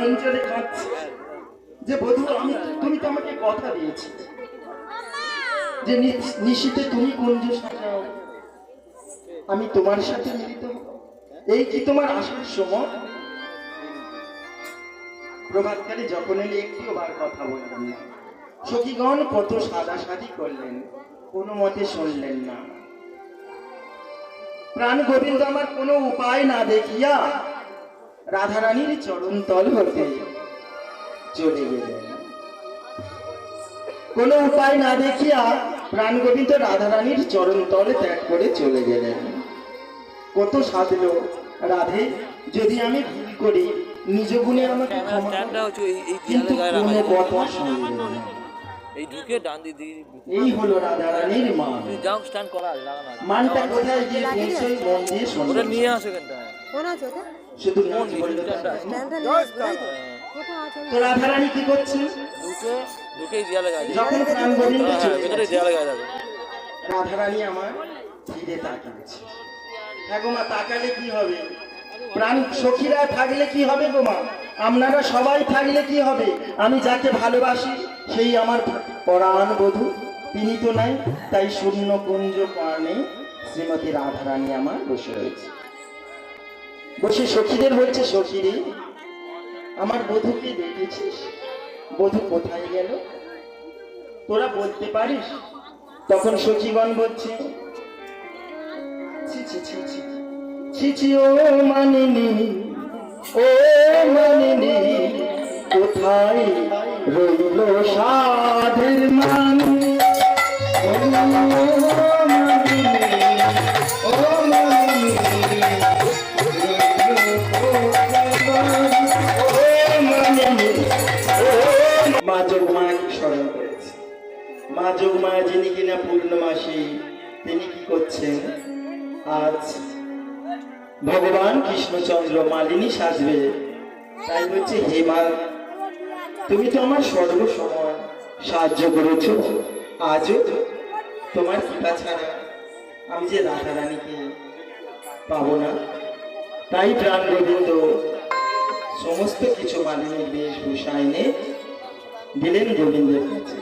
অঞ্চলে কাঁদছে যে বধূ তুমি তো আমাকে কথা দিয়েছি যে নিশীতে তুমি কুঞ্জ সাজাও, আমি তোমার সাথে মিলিত হব। এই কি তোমার আসার সময়? প্রভাতকালে যখন এলে একটিও বার কথা বললেন না। সখীগণ কত সাদাসাদি করলেন, কোনো মতে শুনলেন না। প্রাণ গোবিন্দ আমার কোনো উপায় না দেখিয়া রাধারানীর চরণ তল হতে চলে গেলেন। কোনো উপায় না দেখিয়া প্রাণ গোবিন্দ রাধারানীর চরণ তলে ত্যাগ করে চলে গেলেন। কত সাধলো রাধে, যদি আমি ভুল করি নিজ গুণে আমাকে ক্ষমা করো, কিন্তু কোনো কথা শুনলেন না। এই হলো রাধারানীর মান। মানটা কোথায় গিয়ে পৌঁছই মন দিয়ে শুনলেন। শুধু মন বলল তো রাধারানী কি করছে? যখন প্রাণ গোবিন্দ রাধারানী আমার ফিরে তাকাচ্ছে। হ্যাঁ গো মা, তাকালে কি হবে? প্রাণ সখীরা থাকলে কি হবে গো মা? আপনারা সবাই থাকলে কি হবে? আমি যাকে ভালোবাসি সেই আমার পরাণ বধূ, তিনি তো নাই। তাই শূন্য কুঞ্জ পানে শ্রীমতী রাধারানী আমার বসে রয়েছে। বসে সখীদের বলছে, সখীরে আমার বধূকে দেখেছিস? বধূ কোথায় গেল? তোরা বলতে পারিস? তখন সখীগণ বলছে, ছি ছি ছি ছি ছি ছি, ও মানিনী, ও মানিনী, কোথায় রইল সাধের মান? ও মানিনী, ও মানিনী, মা যোগমায়াকে স্মরণ করেছে। মা যোগমায়া যিনি কিনা পূর্ণমাসী, তিনি কি করছেন? আজ ভগবান কৃষ্ণচন্দ্র মালিনী সাজবে। তাই বলছে, হে মা, তুমি তো আমার সর্বসময় সাহায্য করেছ, আজও তোমার কৃপা ছাড়া আমি যে রাধারানীকে পাবো না। তাই প্রাণ গোবিন্দ সমস্ত কিছু মালিনীর বেশভূষা এনে দিলেন গোবিন্দের কাছে।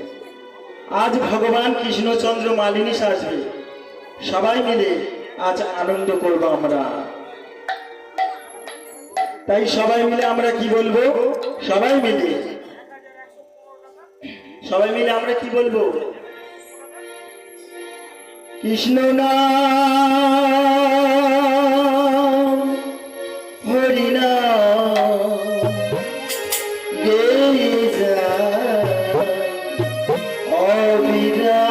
আজ ভগবান কৃষ্ণচন্দ্র মালিনী সাজবে, সবাই মিলে আজ আনন্দ করবো আমরা। তাই সবাই মিলে আমরা কি বলবো? সবাই মিলে আমরা কি বলবো? কৃষ্ণ নাম হরি নাম গেয়ে যায় অবিরাম।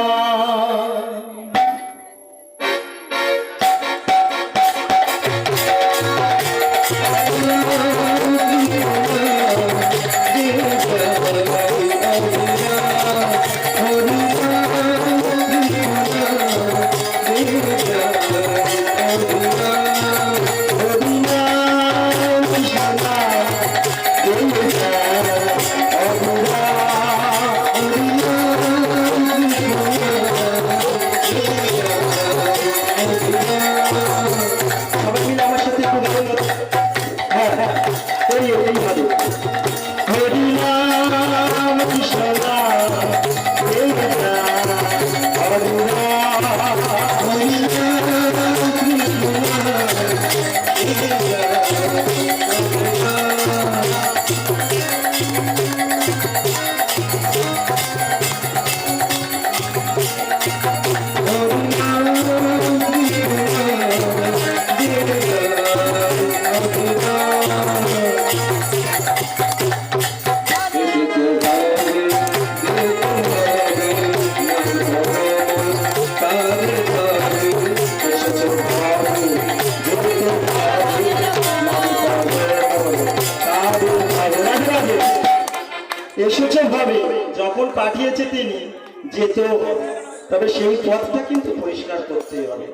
ভাবে যখন পাঠিয়েছে তিনি যেতেও হবে, তবে সেই পথটা কিন্তু পরিষ্কার করতে হবে।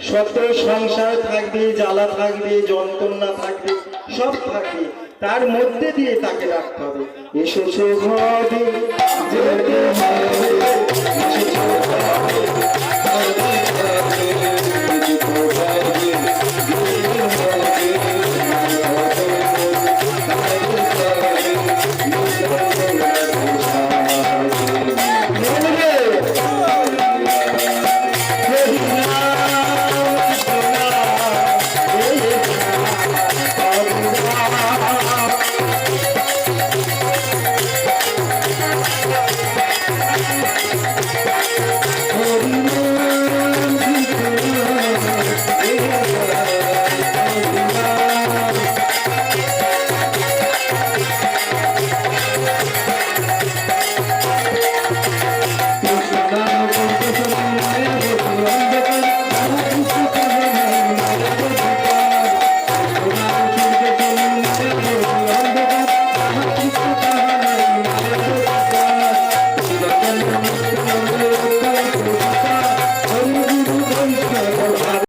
শত সংসার থাকবে, জ্বালা থাকবে, যন্ত্রণা থাকবে, সব থাকবে, তার মধ্যে দিয়ে তাকে রাখতে হবে। এসেছো ঘরে যেতে হবে, এসেছো ঘরে